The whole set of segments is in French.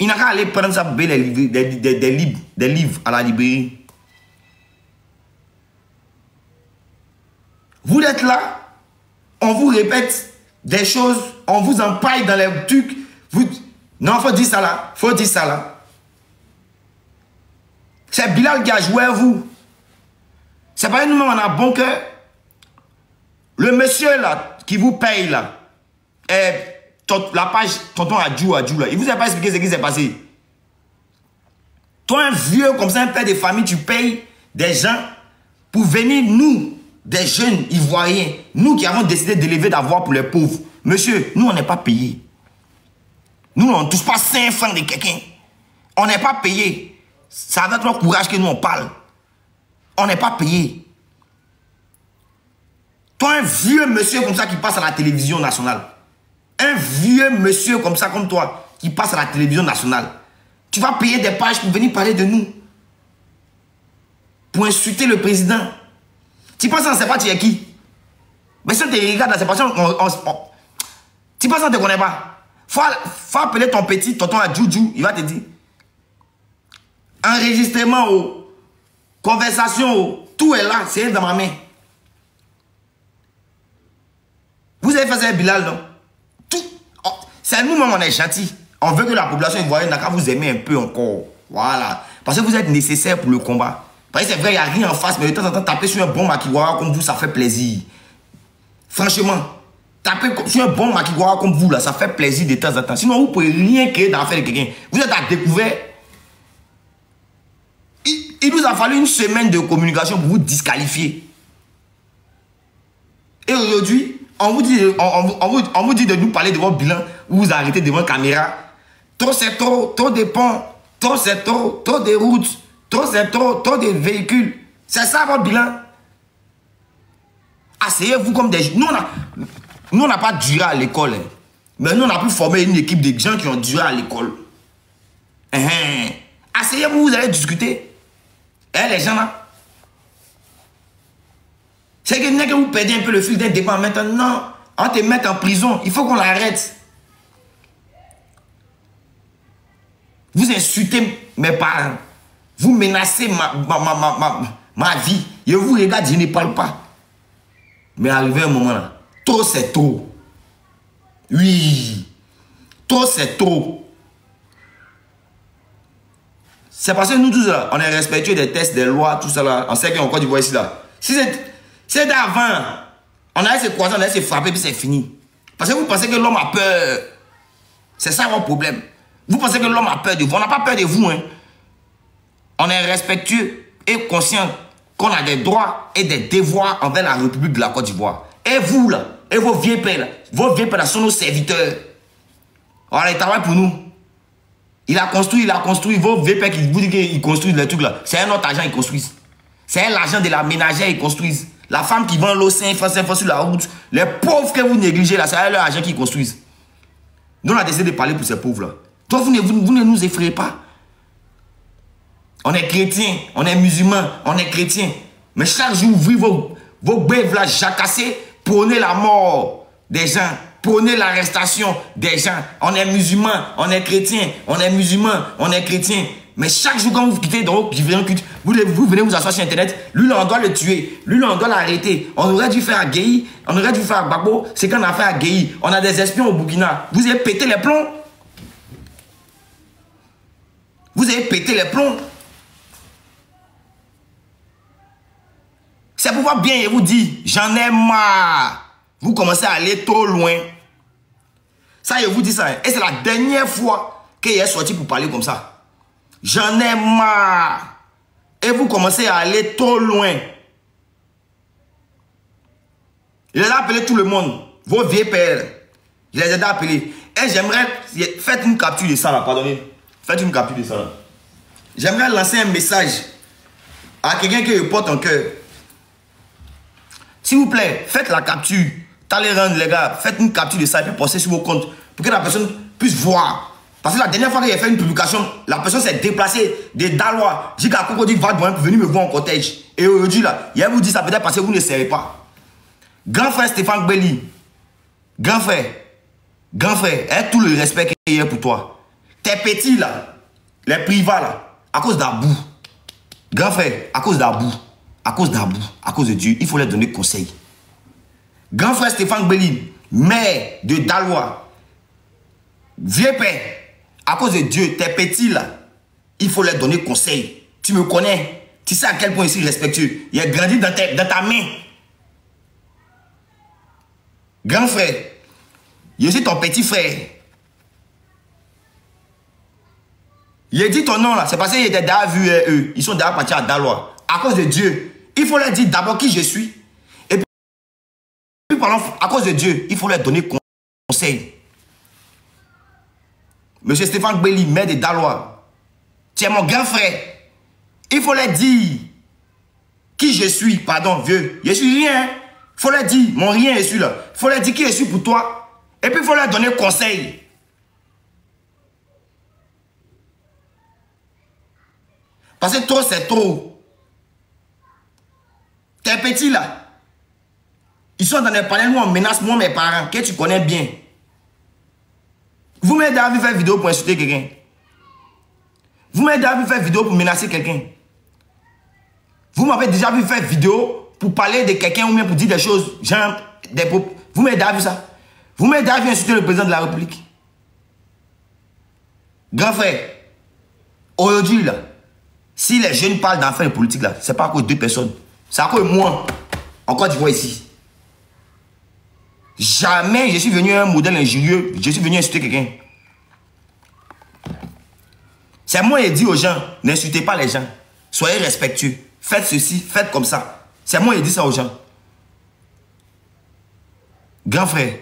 Il n'a qu'à aller prendre ça pour payer des livres à la librairie. Vous êtes là, on vous répète des choses, on vous empaille dans les trucs. Non, il faut dire ça là. Faut dire ça là. C'est Bilal qui a joué à vous. C'est pas nous-mêmes, on a bon cœur. Le monsieur là, qui vous paye là, la page tonton Adjou là, il vous a pas expliqué ce qui s'est passé. Toi, un vieux comme ça, un père de famille, tu payes des gens pour venir, nous, des jeunes Ivoiriens, nous qui avons décidé d'élever d'avoir pour les pauvres. Monsieur, nous, on n'est pas payés. Nous, on ne touche pas 5 francs de quelqu'un. On n'est pas payés. C'est avec notre courage que nous, on parle. On n'est pas payés. Toi, un vieux monsieur comme ça qui passe à la télévision nationale, un vieux monsieur comme ça, comme toi, qui passe à la télévision nationale, tu vas payer des pages pour venir parler de nous. Pour insulter le président. Tu penses qu'on ne sait pas tu es qui? Mais si on te regarde, c'est parce qu'on... Tu penses qu'on ne te connaît pas? Faut appeler ton petit tonton à Djoudjou, il va te dire. Enregistrement, conversation, tout est là, c'est dans ma main. Vous avez fait ça, Bilal, non? Tout. C'est nous-mêmes, on est gentils. On veut que la population ivoirienne n'a qu'à vous aimer un peu encore. Voilà. Parce que vous êtes nécessaire pour le combat. Parce que c'est vrai, il n'y a rien en face, mais de temps en temps, taper sur un bon makiwara comme vous, ça fait plaisir. Franchement, taper sur un bon makiwara comme vous, là, ça fait plaisir de temps en temps. Sinon, vous ne pouvez rien créer dans l'affaire de quelqu'un. Vous êtes à découvert. Il nous a fallu une semaine de communication pour vous disqualifier. Et aujourd'hui, on vous dit de nous parler de votre bilan, vous vous arrêtez devant la caméra. Trop c'est trop dépend, trop c'est trop de routes, trop c'est trop de véhicules. C'est ça votre bilan. Asseyez-vous comme des... Nous, on n'a pas duré à l'école. Hein. Mais nous, on a pu former une équipe de gens qui ont duré à l'école. Asseyez-vous, vous allez discuter. Les gens là. C'est que vous perdez un peu le fil d'un débat maintenant. Non, on te met en prison. Il faut qu'on l'arrête. Vous insultez mes parents. Vous menacez ma vie. Je vous regarde, je ne parle pas. Mais arrivé un moment là, trop c'est trop. Oui. Trop c'est trop. C'est parce que nous tous là, on est respectueux des tests, des lois, tout ça là. On sait qu'il y a encore du bois ici là. Si c'est avant, on allait se croiser, on allait se frapper, puis c'est fini. Parce que vous pensez que l'homme a peur. C'est ça votre problème. Vous pensez que l'homme a peur de vous. On n'a pas peur de vous. Hein. On est respectueux et conscient qu'on a des droits et des devoirs envers la République de la Côte d'Ivoire. Et vous là, et vos vieux pères là, sont nos serviteurs. Voilà, ils travaillent pour nous. Il a construit, vos vieux pères qui vous disent qu'ils construisent les trucs là. C'est un autre argent qu'ils construisent. C'est l'argent de la ménagère qu'ils construisent. La femme qui vend l'eau 5 francs sur la route. Les pauvres que vous négligez là, c'est leur argent qu'ils construisent. Nous on a décidé de parler pour ces pauvres là. Donc vous ne nous effrayez pas. On est chrétiens, on est musulmans, on est chrétiens. Mais chaque jour, vous vivez vos bêves là jacassés, prônez la mort des gens. Prenez l'arrestation des gens. On est musulmans, on est chrétiens, on est musulmans, on est chrétiens. Mais chaque jour quand vous quittez donc vous venez vous asseoir sur internet, lui là on doit le tuer, lui là on doit l'arrêter. On aurait dû faire à Guéhi, on aurait dû faire à Gbagbo, c'est qu'on a fait à Guéhi. On a des espions au Burkina. Vous avez pété les plombs. Vous avez pété les plombs. C'est pourquoi bien je vous dis, j'en ai marre. Vous commencez à aller trop loin. Ça, je vous dis ça. Et c'est la dernière fois qu'il est sorti pour parler comme ça. J'en ai marre. Et vous commencez à aller trop loin. Il a appelé tout le monde. Vos vieux pères. Je les ai appelés. Et j'aimerais... Faites une capture de ça là, pardonnez. Faites une capture de ça là. J'aimerais lancer un message à quelqu'un qui porte en cœur. S'il vous plaît, faites la capture. Talleyrand, les gars, faites une capture de ça et puis postez sur vos comptes pour que la personne puisse voir. Parce que la dernière fois que j'ai fait une publication, la personne s'est déplacée de Dalois. J'ai dit qu'à Cocody va pour venir me voir en cortège. Et aujourd'hui, là, il vous dit ça peut-être parce que vous ne savez pas. Grand frère Stéphane Gbeli, grand frère, aie tout le respect qu'il y a pour toi. tes petits là, les privats là, à cause d'Abou. Grand frère, à cause d'Abou, à cause de Dieu, il faut leur donner conseil. Grand frère Stéphane Gbeli, maire de Daloa, vieux père, à cause de Dieu, tes petits là, il faut leur donner conseil. Tu me connais, tu sais à quel point je suis respectueux. Il a grandi dans ta main. Grand frère, je suis ton petit frère. Il a dit ton nom là, c'est parce qu'ils étaient déjà vus eux. Ils sont déjà partis à Daloa. À cause de Dieu, il faut leur dire d'abord qui je suis. Et puis à cause de Dieu, il faut leur donner conseil. Monsieur Stéphane Gbeli, maire de Daloa, tu es mon grand frère. Il faut leur dire qui je suis, pardon, vieux. Je suis rien. Il faut leur dire, mon rien je suis là. Il faut leur dire qui je suis pour toi. Et puis il faut leur donner conseil. Parce que trop, c'est trop. Tes petits là, ils sont dans des panels où on menace moi, mes parents, que tu connais bien. Vous m'avez déjà vu faire vidéo pour insulter quelqu'un. Vous m'avez déjà vu faire vidéo pour menacer quelqu'un. Vous m'avez déjà vu faire vidéo pour parler de quelqu'un ou bien pour dire des choses, genre, vous m'avez déjà vu ça. Vous m'avez déjà vu insulter le président de la République. Grand frère, aujourd'hui là, si les jeunes parlent d'affaires politiques là, c'est pas à cause de 2 personnes. C'est à cause de moi, en Côte d'Ivoire ici. Jamais je suis venu un modèle injurieux, je suis venu insulter quelqu'un. C'est moi qui dis aux gens, n'insultez pas les gens. Soyez respectueux. Faites ceci, faites comme ça. C'est moi qui dis ça aux gens. Grand frère,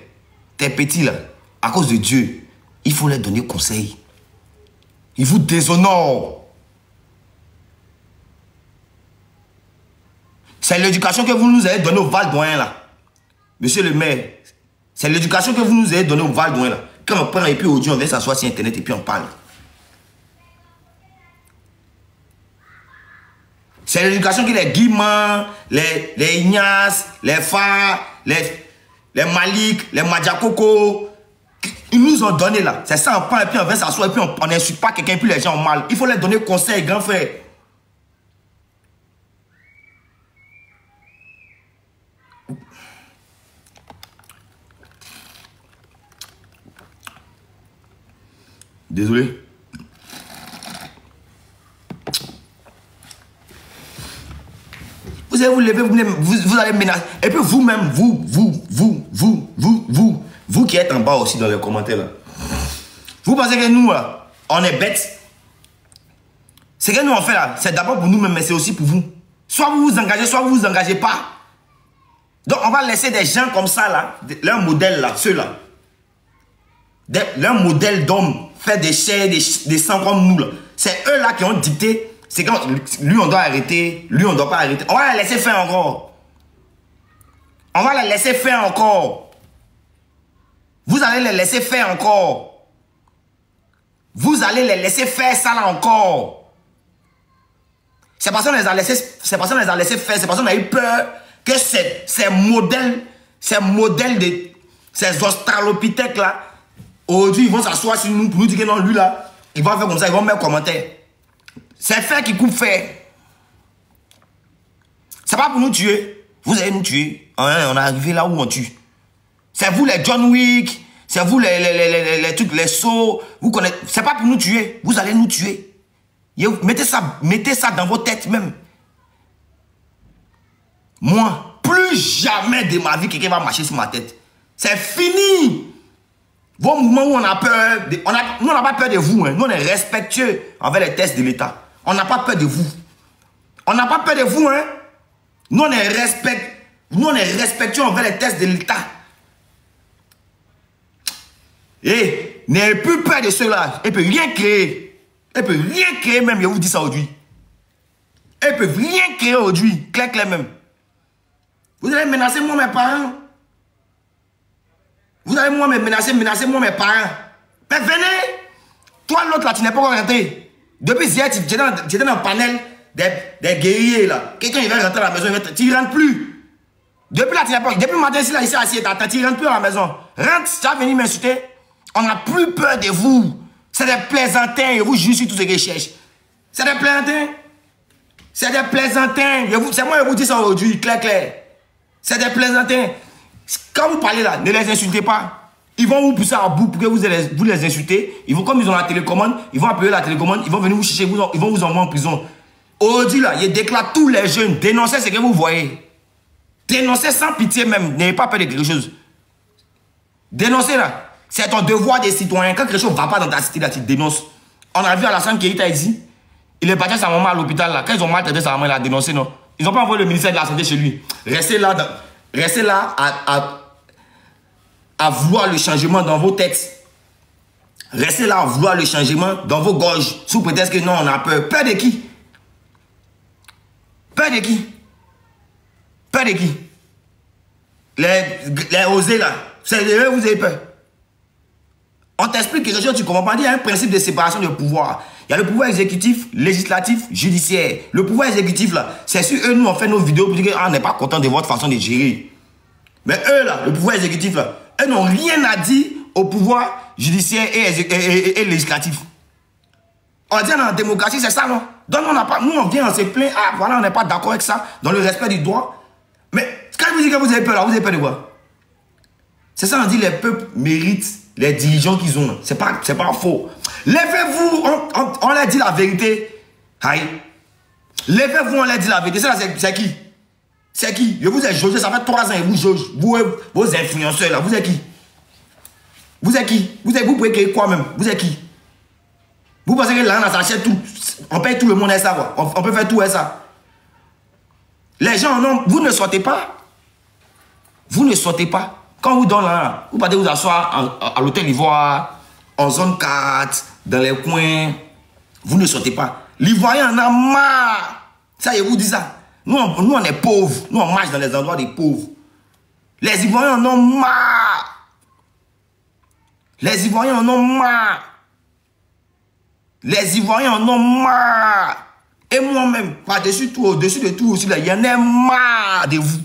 tes petits là, à cause de Dieu, il faut leur donner conseil. Ils vous déshonorent. C'est l'éducation que vous nous avez donnée au Val-d'Oin là. Monsieur le maire, c'est l'éducation que vous nous avez donnée au Val-d'Oin là. Quand on prend et puis aujourd'hui on vient s'asseoir sur internet et puis on parle. C'est l'éducation que les Guimans, les Ignace, les Fa, les Malik, les Madjakoko, ils nous ont donné là. C'est ça, on prend et puis on vient s'asseoir et puis on n'insulte pas quelqu'un et puis les gens ont mal. Il faut leur donner conseil, grand frère. Désolé. Vous allez vous lever, vous allez menacer. Et puis vous-même, vous qui êtes en bas aussi dans les commentaires là. Vous pensez que nous, on est bêtes. Ce que nous on fait là, c'est d'abord pour nous-mêmes, mais c'est aussi pour vous. Soit vous vous engagez, soit vous vous engagez pas. Donc on va laisser des gens comme ça là, leur modèle là, ceux-là. Leur modèle d'homme, faire des chairs, des sangs comme nous là. C'est eux là qui ont dicté. C'est quand lui on doit arrêter, lui on doit pas arrêter. On va la laisser faire encore. On va la laisser faire encore. Vous allez les laisser faire encore. Vous allez les laisser faire ça là encore. C'est parce qu'on les a laissés, c'est parce qu'on les a laissés faire, c'est parce qu'on a eu peur que ces modèles de ces australopithèques là, aujourd'hui ils vont s'asseoir sur nous pour nous dire que non, lui là, il va faire comme ça, ils vont mettre commentaire. C'est fer qui coupe fer. C'est pas pour nous tuer. Vous allez nous tuer. On est arrivé là où on tue. C'est vous les John Wick. C'est vous les trucs, les sauts. Vous connaissez. C'est pas pour nous tuer. Vous allez nous tuer. Mettez ça dans vos têtes même. Moi, plus jamais de ma vie quelqu'un va marcher sur ma tête. C'est fini. Vos mouvements où on a peur. Nous on n'a pas peur de vous. Hein. Nous on est respectueux envers les tests de l'État. On n'a pas peur de vous. On n'a pas peur de vous, hein. Nous, on est respectueux envers les tests de l'État. Et n'ayez plus peur de ceux-là. Ils ne peuvent rien créer. Ils ne peuvent rien créer même, je vous dis ça aujourd'hui. Ils ne peuvent rien créer aujourd'hui. Clair même. Vous allez menacer moi, mes parents. Vous allez menacer moi, mes parents. Mais venez. Toi, l'autre là, tu n'es pas encore rentré. Depuis hier, j'étais dans le panel des guerriers là. Quelqu'un il va rentrer à la maison, tu ne rentres plus. Depuis là, tu n'es pas. Depuis le matin, ici, assis, tu ne rentres plus à la maison. Rentre, tu vas venir m'insulter. On n'a plus peur de vous. C'est des plaisantins, je vous jure sur tout ce qu'ils cherchent. C'est des plaisantins. C'est des plaisantins. C'est moi qui vous dis ça aujourd'hui, clair. C'est des plaisantins. Quand vous parlez là, ne les insultez pas. Ils vont vous pousser à bout pour que vous les insultez. Ils vont, comme ils ont la télécommande, ils vont appeler la télécommande, ils vont venir vous chercher, ils vont vous envoyer en prison. Aujourd'hui là, ils déclarent tous les jeunes, dénoncez ce que vous voyez. Dénoncez sans pitié même, n'ayez pas peur de quelque chose. Dénoncez là. C'est ton devoir des citoyens. Quand quelque chose ne va pas dans ta cité là, tu dénonces. On a vu Alassane Keita ici. Il est parti à sa maman à l'hôpital là. Quand ils ont maltraité sa maman, il a dénoncé, non. Ils n'ont pas envoyé le ministère de la Santé chez lui. Restez là à vouloir le changement dans vos têtes. Restez là à vouloir le changement dans vos gorges. Sous prétexte que non, on a peur. Peur de qui? Peur de qui? Peur de qui? Les osés là. Vous avez peur. On t'explique quelque chose, tu ne comprends pas. Il y a un principe de séparation de pouvoir. Il y a le pouvoir exécutif, législatif, judiciaire. Le pouvoir exécutif, là, c'est sur eux, nous, on fait nos vidéos pour dire qu'on n'est pas content de votre façon de gérer. Mais eux, là, le pouvoir exécutif, là, eux n'ont rien à dire au pouvoir judiciaire et législatif. On dit dans la démocratie, c'est ça, non? Donc, nous, on vient, on se plaint, ah, voilà, on n'est pas d'accord avec ça, dans le respect du droit. Mais quand vous dites que vous avez peur, là, vous avez peur de quoi? C'est ça, on dit, les peuples méritent les dirigeants qu'ils ont. C'est pas faux. Levez-vous, on leur dit la vérité. Aïe. Levez-vous, on leur dit la vérité. C'est qui? C'est qui? Je vous ai jaugé, ça fait 3 ans et vous jauge. Vos influenceurs là, vous êtes qui? Vous êtes qui? Vous pouvez créer quoi même? Vous êtes qui? Vous pensez que là, on s'achète tout? On paye tout le monde et ça, quoi. On peut faire tout et ça. Les gens, non, vous ne sortez pas. Vous ne sortez pas. Quand vous donnez là, vous partez vous asseoir à l'hôtel Ivoire, en zone 4, dans les coins. Vous ne sortez pas. L'Ivoirien en a marre. Ça, je vous dis ça. Nous, on est pauvres. Nous, on marche dans les endroits des pauvres. Les Ivoiriens en ont marre. Les Ivoiriens en ont marre. Les Ivoiriens en ont marre. Et moi-même, par-dessus tout, au-dessus de tout aussi, là, j'en ai marre de vous.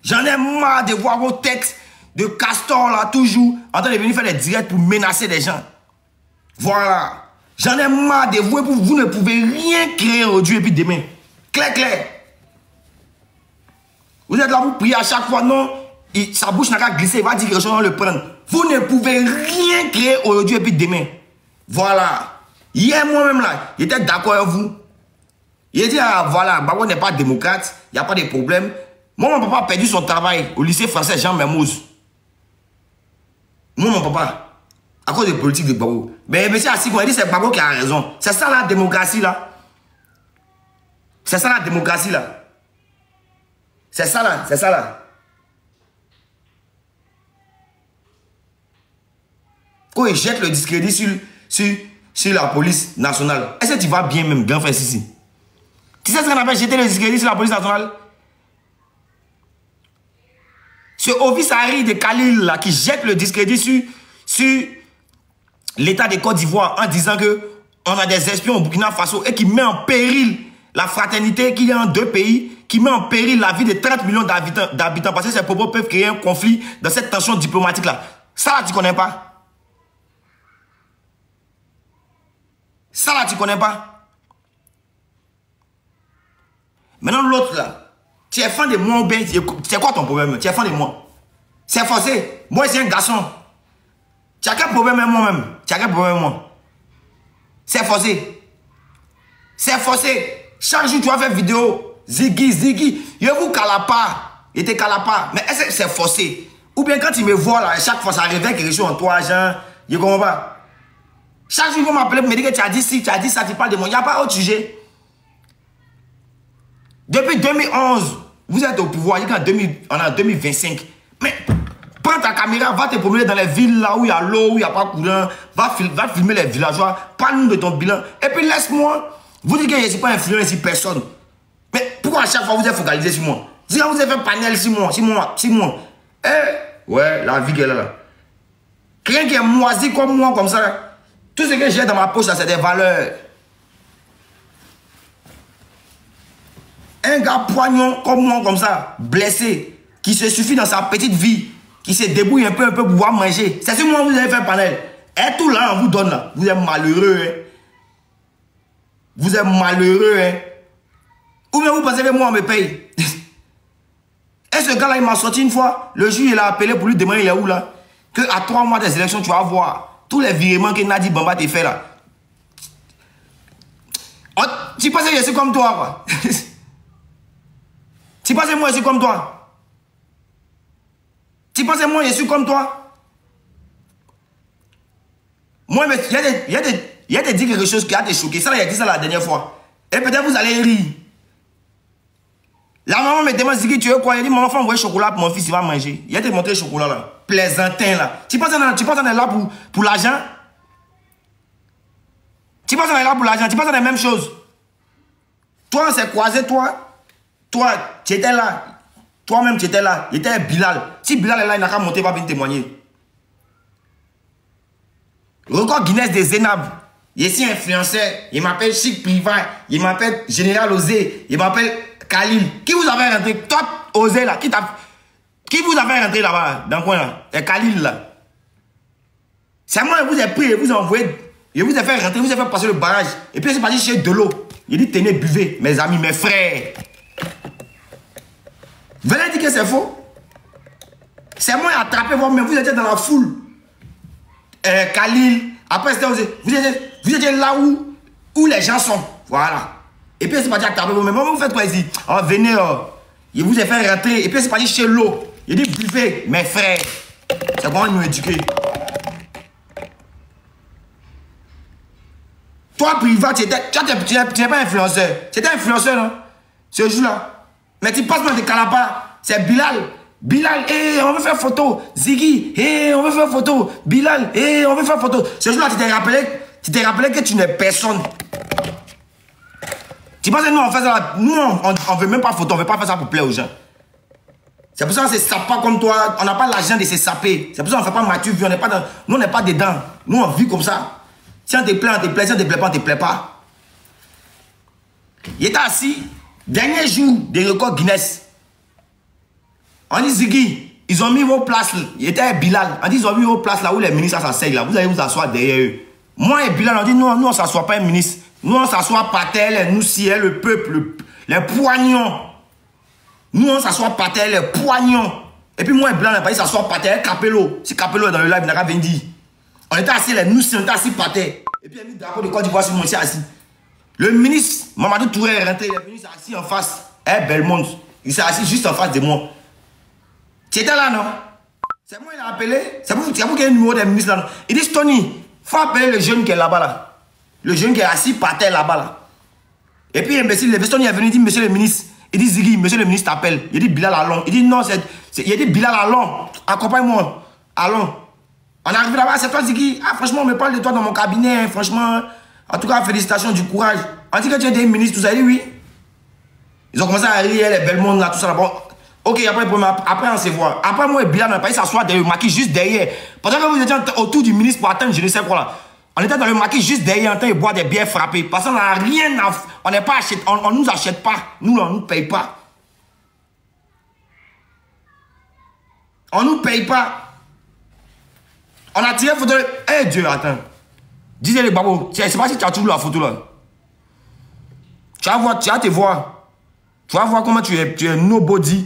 J'en ai marre de voir vos textes de Castor là, toujours, en train de venir faire des directs pour menacer des gens. Voilà. J'en ai marre de vous et vous ne pouvez rien créer aujourd'hui et puis demain. Clair. Vous êtes là, vous priez à chaque fois, non, sa bouche n'a qu'à glisser, il va dire quelque chose, on va le prendre. Vous ne pouvez rien créer aujourd'hui et puis demain. Voilà. Hier, moi-même là, j'étais d'accord avec vous. Il a dit, ah, voilà, Babo n'est pas démocrate, il n'y a pas de problème. Moi, mon papa a perdu son travail au lycée français Jean Mermoz. Moi, mon papa, à cause de politique de Babo. Mais monsieur Assis, on a dit c'est Babo qui a raison. C'est ça la démocratie là. C'est ça la démocratie là. C'est ça là. Quand il jette le discrédit sur la police nationale, est-ce que tu vas bien même, grand frère ici? Tu sais ce qu'on appelle jeter le discrédit sur la police nationale? Ce Ovis Harry de Khalil là, qui jette le discrédit sur l'État de Côte d'Ivoire en disant que on a des espions au Burkina Faso et qui met en péril la fraternité qu'il y a en deux pays, qui met en péril la vie de 30 millions d'habitants parce que ces propos peuvent créer un conflit dans cette tension diplomatique là. Ça là, tu connais pas? Ça là, tu connais pas? Maintenant l'autre là, tu es fan de moi ou bien c'est quoi ton problème? Tu es fan de moi? C'est forcé. Moi, c'est un garçon. Tu as quel problème avec moi-même? Tu as quel problème avec moi? C'est forcé. C'est forcé. Chaque jour, tu vas faire vidéo. Ziggy. Je vous cala pas. Je te cala pas. Mais est-ce que c'est forcé? Ou bien quand tu me vois là, chaque fois, ça réveille quelque chose en toi, genre, je comprends pas. Chaque jour, ils vont m'appeler pour me dire que tu as dit ci, tu as dit ça, tu parles de moi. Il n'y a pas autre sujet. Depuis 2011, vous êtes au pouvoir, on est en 2025. Mais prends ta caméra, va te promener dans les villes là où il y a l'eau, où il n'y a pas courant. Va filmer les villageois, parle-nous de ton bilan. Et puis laisse-moi, vous dites que je ne suis pas influent sur personne. Mais pourquoi à chaque fois vous êtes focalisé sur moi? Si vous avez fait un panel sur moi. Ouais, la vie qu'elle a là. Quelqu'un qui est moisi comme moi, comme ça, là, tout ce que j'ai dans ma poche, c'est des valeurs. Un gars poignon comme moi, comme ça, blessé, qui se suffit dans sa petite vie, qui se débrouille un peu pour pouvoir manger. C'est sur moi que vous avez fait un panel. Et tout là, on vous donne là. Vous êtes malheureux. Hein? Vous êtes malheureux. Hein? Ou bien vous pensez que moi, on me paye. Et ce gars-là, il m'a sorti une fois. Le juge, il a appelé pour lui demander il est où là. Que à 3 mois des élections, tu vas voir tous les virements que Nadi Bamba t'a fait là. Oh, tu penses que je suis comme toi, quoi. Tu penses que moi, je suis comme toi. Tu penses que moi, je suis comme toi. Moi, il y a des dit quelque chose qui a été choqué. Ça, il a dit ça la dernière fois. Et peut-être vous allez rire. La maman me demande, Ziggy, tu veux quoi? Elle dit, mon enfant, envoie chocolat pour mon fils, il va manger. Il a te montré le chocolat là. Plaisantin là. Tu penses qu'on est là pour l'argent? Tu penses qu'on est là pour l'argent? Tu penses qu'on est la même chose? Toi, on s'est croisé, toi, tu étais là. Toi-même, tu étais là. Il était Bilal. Si Bilal est là, il n'a qu'à monter, il va venir témoigner. Record Guinness des Zénab. Il est ici influenceur. Il m'appelle Chic Privat. Il m'appelle Général Osé. Il m'appelle Khalil. Qui vous avez rentré? Toi, Osé là. Qui vous avez rentré là-bas, dans le coin là? C'est Khalil là. C'est moi, je vous ai pris, je vous ai envoyé. Je vous ai fait rentrer, je vous ai fait passer le barrage. Et puis, c'est parti chez de l'eau. Il dit, tenez, buvez, mes amis, mes frères. Venez dire que c'est faux. C'est moi qui ai attrapé vous-même. Vous étiez dans la foule. Khalil. Après, vous étiez là où les gens sont. Voilà. Et puis, c'est parti attraper vous-même. Vous faites quoi ici? Oh, venez. Il vous a fait rentrer. Et puis, c'est parti chez l'eau. Il dit, buvez, mes frères. C'est comment nous éduquer. Toi, Privat, tu n'es pas influenceur. Tu étais influenceur, non? Ce jour-là. Mais tu passes dans des calapas. C'est Bilal. Bilal, on veut faire photo. Ziggy, on veut faire photo. Bilal, on veut faire photo. Ce jour-là, tu t'es rappelé que tu n'es personne. Tu penses que nous, on fait ça. Nous, on ne veut même pas photo. On ne veut pas faire ça pour plaire aux gens. C'est pour ça qu'on ne se sape pas comme toi. On n'a pas l'argent de se saper. C'est pour ça qu'on ne fait pas mature vie. Nous, on n'est pas dedans. Nous, on vit comme ça. Si on te plaît, on te plaît. Si on te plaît pas, on te plaît pas. Il était assis. Dernier jour des records Guinness. On dit Ziggy, ils ont mis vos places. Il était Bilal. On dit ils ont mis vos places là où les ministres s'asseyent là. Vous allez vous asseoir derrière eux. Moi et Bilal, on dit nous on ne s'assoit pas un ministre. Nous on s'assoit par terre, nous si le peuple, les poignons. Nous on s'assoit par terre, les poignons. Et puis moi et Bilal, on n'a pas dit s'asseoir par terre, Capello. Si Capello est dans le live, il n'a qu'à venir dire. On était assis, nous si on était assis par terre. Et puis il a mis le drapeau de Côte d'Ivoire sur mon ici assis. Le ministre, Mamadou Touré est rentré, il est venu, il s'est assis en face. Belmont, il s'est assis juste en face de moi. Tu étais là, non? C'est moi, il a appelé. C'est vous qui avez le numéro des ministres là, non? Il dit, Tony, il faut appeler le jeune qui est là-bas, là. Le jeune qui est assis par terre là-bas, là. Et puis, imbécile, le Tony est venu, il dit, monsieur le ministre. Il dit, Ziggy, monsieur le ministre t'appelle. Il dit, Bilal, allons. Il dit, non, il dit, Bilal, allons. Accompagne-moi. Allons. On est arrivé là-bas, c'est toi, Ziggy. Ah, franchement, on me parle de toi dans mon cabinet, hein, franchement. En tout cas, félicitations, du courage. On dit que tu es des ministres, tout ça. Il dit oui. Ils ont commencé à rire, les belles mondes là, tout ça là. Bon, ok, après on se voit. Après, moi et Bilal, on n'a pas eu s'asseoir derrière le maquis juste derrière. Pendant que vous étiez autour du ministre pour attendre, je ne sais quoi là. On était dans le maquis juste derrière en train de boire des bières frappées. Parce qu'on n'a rien à. On n'est pas acheté. On ne nous achète pas. Nous, on ne nous paye pas. On ne nous paye pas. On a tiré photo. Eh Dieu, attends. Disez les babos, c'est pas si tu as toujours la photo là. Tu vas voir, tu vas te voir. Tu vas voir comment tu es nobody.